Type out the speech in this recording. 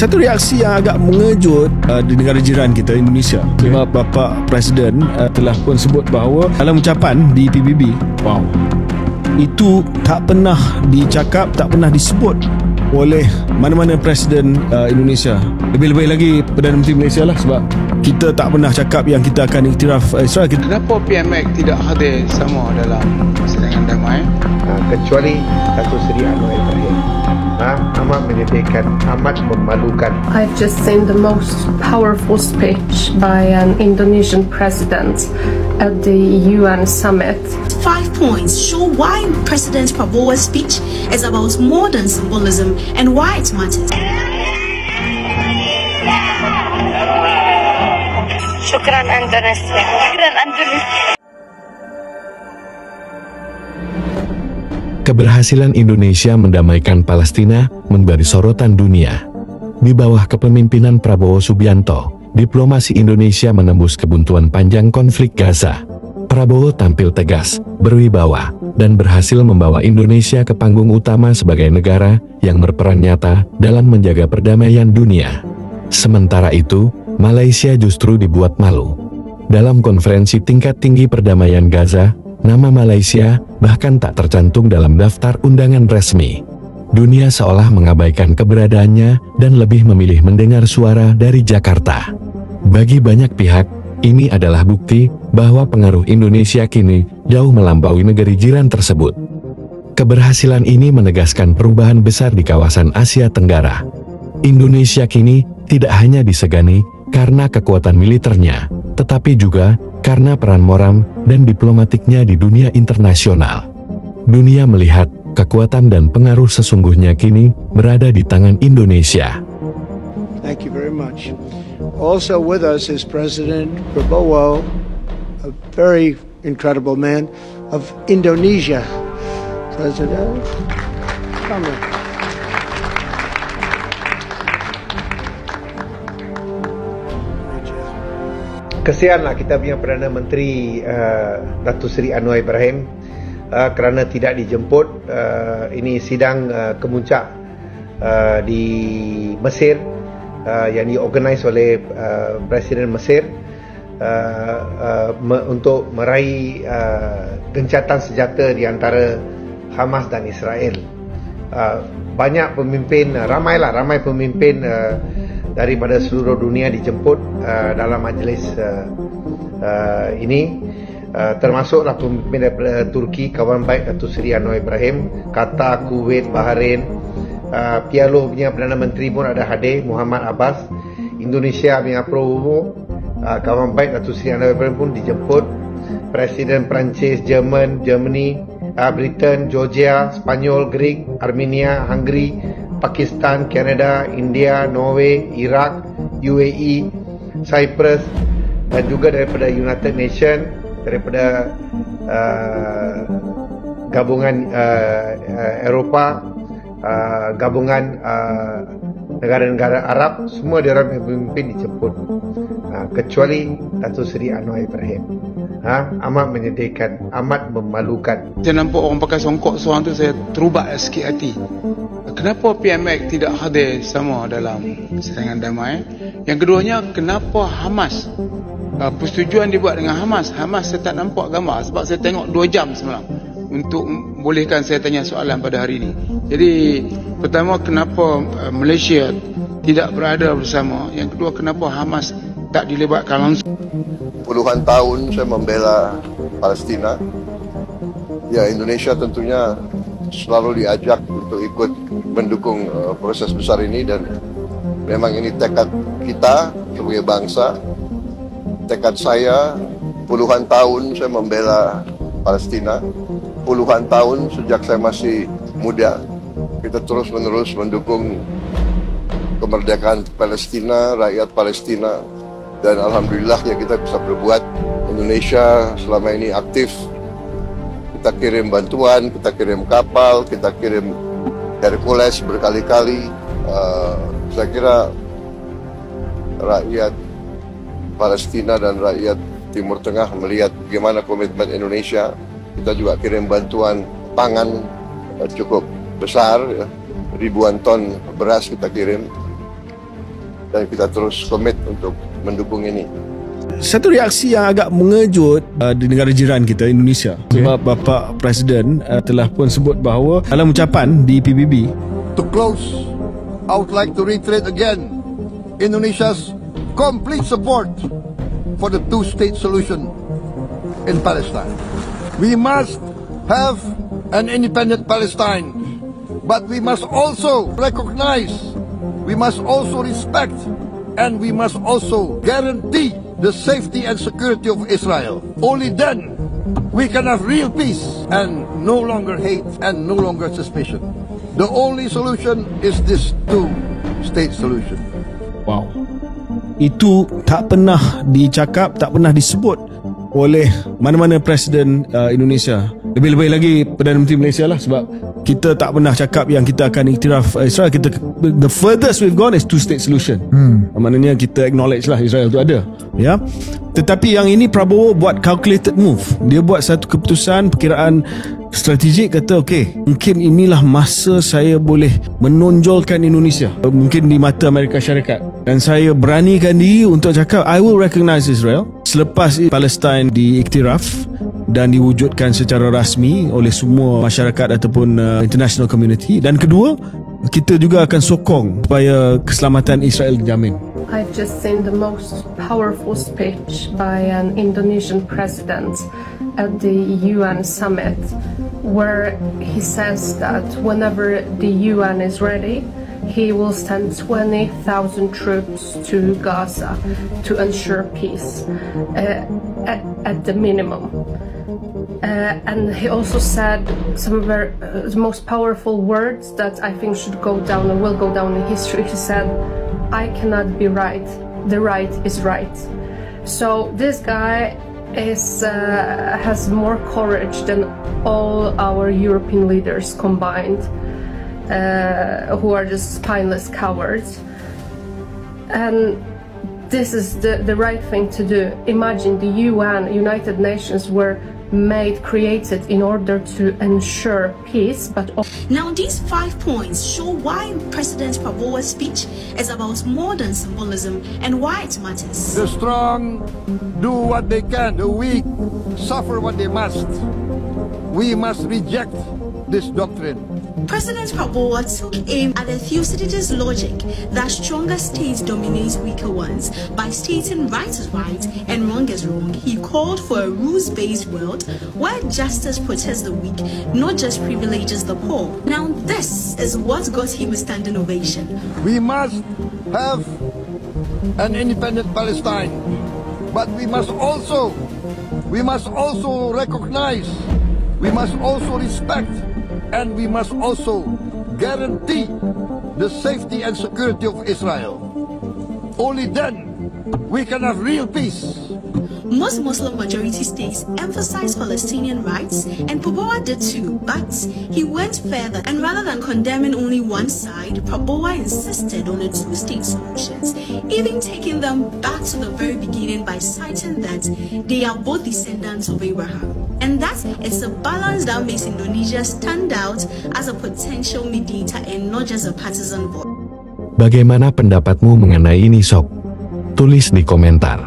satu reaksi yang agak mengejut di negara jiran kita, Indonesia. Sebab Bapak Presiden telah pun sebut bahawa dalam ucapan di PBB, itu tak pernah dicakap, tak pernah disebut oleh mana-mana Presiden Indonesia. Lebih-lebih lagi Perdana Menteri Malaysia lah, sebab kita tak pernah cakap yang kita akan iktiraf Israel. Kenapa PMX tidak hadir sama dalam persidangan damai? Kecuali Datuk Seri Anwar Ibrahim. Amat menyedihkan, amat memalukan. I've just seen the most powerful speech by an Indonesian president at the UN summit. 5 points show why President Prabowo's speech is about more than symbolism and why it matters. Syukran Indonesia. Syukran Indonesia. Keberhasilan Indonesia mendamaikan Palestina memberi sorotan dunia. Di bawah kepemimpinan Prabowo Subianto, diplomasi Indonesia menembus kebuntuan panjang konflik Gaza. Prabowo tampil tegas, berwibawa, dan berhasil membawa Indonesia ke panggung utama sebagai negara yang berperan nyata dalam menjaga perdamaian dunia. Sementara itu, Malaysia justru dibuat malu. Dalam konferensi tingkat tinggi perdamaian Gaza, nama Malaysia bahkan tak tercantum dalam daftar undangan resmi. Dunia seolah mengabaikan keberadaannya dan lebih memilih mendengar suara dari Jakarta. Bagi banyak pihak, ini adalah bukti bahwa pengaruh Indonesia kini jauh melampaui negeri jiran tersebut. Keberhasilan ini menegaskan perubahan besar di kawasan Asia Tenggara. Indonesia kini tidak hanya disegani karena kekuatan militernya, tetapi juga karena peran moral dan diplomatiknya di dunia internasional. Dunia melihat kekuatan dan pengaruh sesungguhnya kini berada di tangan Indonesia. Thank you very much. Also with us is President Prabowo, a very incredible man of Indonesia. President, come on. Kesianlah kita punya Perdana Menteri Datuk Seri Anwar Ibrahim kerana tidak dijemput. Ini sidang kemuncak di Mesir yang diorganisasi oleh Presiden Mesir untuk meraih gencatan senjata di antara Hamas dan Israel. Banyak pemimpin, ramai pemimpin daripada seluruh dunia dijemput dalam majlis ini, termasuklah pemimpin daripada Turki, kawan baik Datuk Seri Anwar Ibrahim, Qatar, Kuwait, Bahrain. PLO punya Perdana Menteri pun ada hadir, Muhammad Abbas. Indonesia punya Prabowo, kawan baik Datuk Seri Anwar Ibrahim pun dijemput. Presiden Perancis, Germany, Britain, Georgia, Spanyol, Greek, Armenia, Hungary, Pakistan, Canada, India, Norway, Iraq, UAE, Cyprus, dan juga daripada United Nations, daripada gabungan Eropah, gabungan negara-negara Arab, semua dia orang pemimpin dijemput, kecuali Datuk Seri Anwar Ibrahim. Amat menyedihkan, amat memalukan. Saya nampak orang pakai songkok seorang tu, saya terubak sikit hati. Kenapa PMX tidak hadir sama dalam persidangan damai? Yang keduanya, kenapa Hamas, persetujuan dibuat dengan Hamas saya tak nampak gambar, sebab saya tengok 2 jam semalam untuk bolehkan saya tanya soalan pada hari ini. Jadi pertama, kenapa Malaysia tidak berada bersama? Yang kedua, kenapa Hamas tak dilibatkan langsung? Puluhan tahun saya membela Palestina. Ya, Indonesia tentunya selalu diajak untuk ikut mendukung proses besar ini, dan memang ini tekad kita sebagai bangsa. Tekad saya, puluhan tahun saya membela Palestina. Puluhan tahun sejak saya masih muda, kita terus-menerus mendukung kemerdekaan Palestina, rakyat Palestina, dan alhamdulillah ya kita bisa berbuat. Indonesia selama ini aktif. Kita kirim bantuan, kita kirim kapal, kita kirim Hercules berkali-kali. Saya kira rakyat Palestina dan rakyat Timur Tengah melihat bagaimana komitmen Indonesia. Kita juga kirim bantuan pangan cukup besar, ya. Ribuan ton beras kita kirim. dan kita terus komit untuk mendukung ini. Satu reaksi yang agak mengejut di negara jiran kita, Indonesia, sebab Bapa Presiden telah pun sebut bahawa dalam ucapan di PBB. To close, I would like to reiterate again Indonesia's complete support for the two-state solution in Palestine. We must have an independent Palestine, but we must also recognize, we must also respect, and we must also guarantee the safety and security of Israel. Only then we can have real peace and no longer hate and no longer suspicion. The only solution is this two-state solution. Wow. Itu tak pernah dicakap, tak pernah disebut oleh mana-mana Presiden Indonesia. Lebih-lebih lagi Perdana Menteri Malaysia lah, sebab kita tak pernah cakap yang kita akan iktiraf Israel. The furthest we've gone is two-state solution. Maknanya kita acknowledge lah Israel tu ada, ya. Tetapi yang ini Prabowo buat calculated move. Dia buat satu keputusan, perkiraan strategik, kata okey, mungkin inilah masa saya boleh menonjolkan Indonesia mungkin di mata Amerika Syarikat, dan saya beranikan diri untuk cakap I will recognize Israel selepas Palestin diiktiraf dan diwujudkan secara rasmi oleh semua masyarakat ataupun international community. Dan kedua, kita juga akan sokong supaya keselamatan Israel dijamin. I've just seen the most powerful speech by an Indonesian president at the UN summit, where he says that whenever the UN is ready, he will send 20,000 troops to Gaza to ensure peace at the minimum. And he also said some of the most powerful words that I think should go down and will go down in history. He said, I cannot be right, the right is right. So this guy has more courage than all our European leaders combined, who are just spineless cowards. And this is the right thing to do. Imagine the UN, United Nations, were created in order to ensure peace, but now these 5 points show why President Prabowo's speech is about more than symbolism and why it matters. The strong do what they can, the weak suffer what they must. We must reject this doctrine. President Prabowo took aim at the Thucydides' logic that stronger states dominate weaker ones. By stating right is right and wrong is wrong, he called for a rules-based world where justice protects the weak, not just privileges the poor. Now this is what got him a standing ovation. We must have an independent Palestine, but we must also recognize, we must also respect, and we must also guarantee the safety and security of Israel. Only then we can have real peace. Most Muslim-majority states emphasize Palestinian rights, and Prabowo did too, but he went further, and rather than condemning only one side, Prabowo insisted on a two-state solutions, even taking them back to the very beginning by citing that they are both descendants of Abraham. And that it's a balance that makes Indonesia stand out as a potential mediator and not just a partisan voice. Bagaimana pendapatmu mengenai ini, Sob? Tulis di komentar.